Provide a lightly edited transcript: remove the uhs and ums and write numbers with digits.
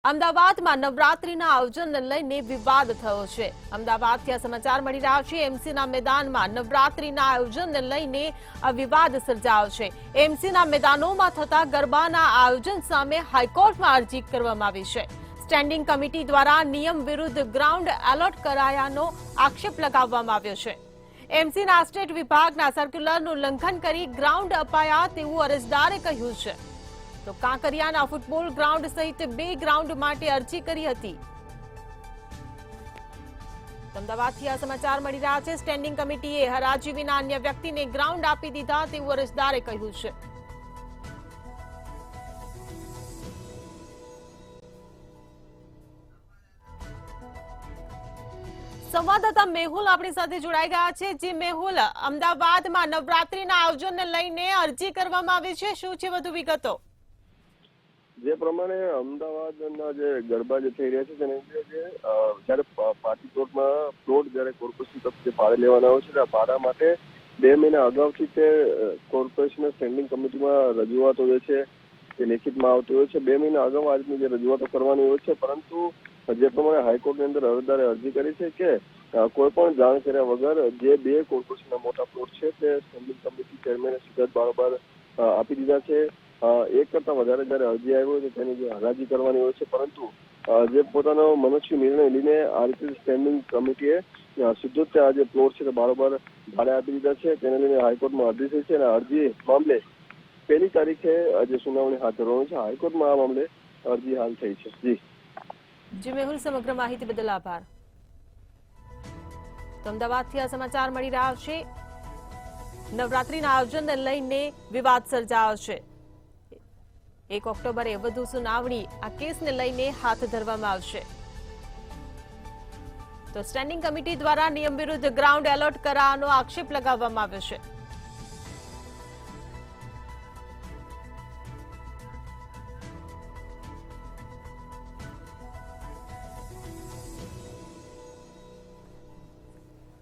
અમદાવાદમાં નવરાત્રીના આયોજનને લઈને વિવાદ થયો છે। અમદાવાદથી આ સમાચાર મળી રહ્યા છે। એમસીના મેદાનમાં નવરાત્રીના આયોજનને લઈને આ વિવાદ સર્જાયો છે। એમસીના મેદાનોમાં થતા ગરબાના આયોજન સામે હાઈકોર્ટમાં અરજી કરવામાં આવી છે। સ્ટેન્ડિંગ કમિટી દ્વારા નિયમ વિરુદ્ધ ગ્રાઉન્ડ એલોટ કરાયાનો આક્ષેપ લગાવવામાં આવ્યો છે। એમસીના સ્ટેટ વિભાગના સર્ક્યુલરનું ઉલ્લંઘન કરી ગ્રાઉન્ડ અપાયા તેવું અરજદારે કહ્યું છે। તો કાંકરિયાના ફૂટબોલ ગ્રાઉન્ડ સહિત 2 ગ્રાઉન્ડ માટે અરજી કરી હતી। અમદાવાદથી આ સમાચાર મળી રહ્યા છે। સ્ટેન્ડિંગ કમિટીએ હરાજી વિના અન્ય વ્યક્તિને ગ્રાઉન્ડ આપી દીધા તેવું અરજદારે કહ્યું છે। સંવાદદાતા મેહુલ આપણી સાથે જોડાઈ ગયા છે। જે મેહુલ, અમદાવાદમાં નવરાત્રીના આયોજનને લઈને અરજી કરવામાં આવી છે, શું છે વધુ વિગતો? જે પ્રમાણે અમદાવાદના જે ગરબા જે થઈ રહ્યા છે તેને જયારે પાર્ટી પ્લોટ જયારે કોર્પોરેશન તરફથી ભાડે લેવાના હોય છે આ ભાડા માટે 2 મહિના અગાઉથી તે કોર્પોરેશન સ્ટેન્ડિંગ કમિટીમાં રજૂઆતો જે છે તે લેખિતમાં આવતી હોય છે। 2 મહિના અગાઉ આ રીતની જે રજૂઆતો કરવાની હોય છે, પરંતુ જે પ્રમાણે હાઈકોર્ટની અંદર અરજદારે અરજી કરી છે કે કોઈ પણ જાણ કર્યા વગર જે 2 કોર્પોરેશનના મોટા પ્લોટ છે તે સ્ટેન્ડિંગ કમિટી ચેરમેને સીધા બારોબાર આપી દીધા છે। એક કરતા વધારે જયારે અરજી આવી હોય તો તેની જે હરાજી કરવાની હોય છે, પરંતુ જે પોતાનો મનસ્વી નિર્ણય લઈને આ રીતે સ્ટેન્ડિંગ કમિટીએ સીધો જ આ જે પ્લોટ છે તે બારોબાર ભાડે આપી દીધા છે। તેને લઈને હાઈકોર્ટમાં અરજી થઈ છે અને અરજી મામલે 1 તારીખે જે સુનાવણી હાથ ધરવાની છે। હાઈકોર્ટમાં આ મામલે અરજી હાલ થઈ છે। જી મેહુલ, સમગ્ર માહિતી બદલ આભાર। તો અમદાવાદથી આ સમાચાર મળી રહ્યા છે। નવરાત્રીના આયોજનને લઈને વિવાદ સર્જાયો છે। 1 ઓક્ટોબરે વધુ સુનાવણી આ કેસને લઈને હાથ ધરવામાં આવશે। તો સ્ટેન્ડિંગ કમિટી દ્વારા નિયમ વિરુદ્ધ ગ્રાઉન્ડ એલોટ કરાવવાનો આક્ષેપ લગાવવામાં આવ્યો છે।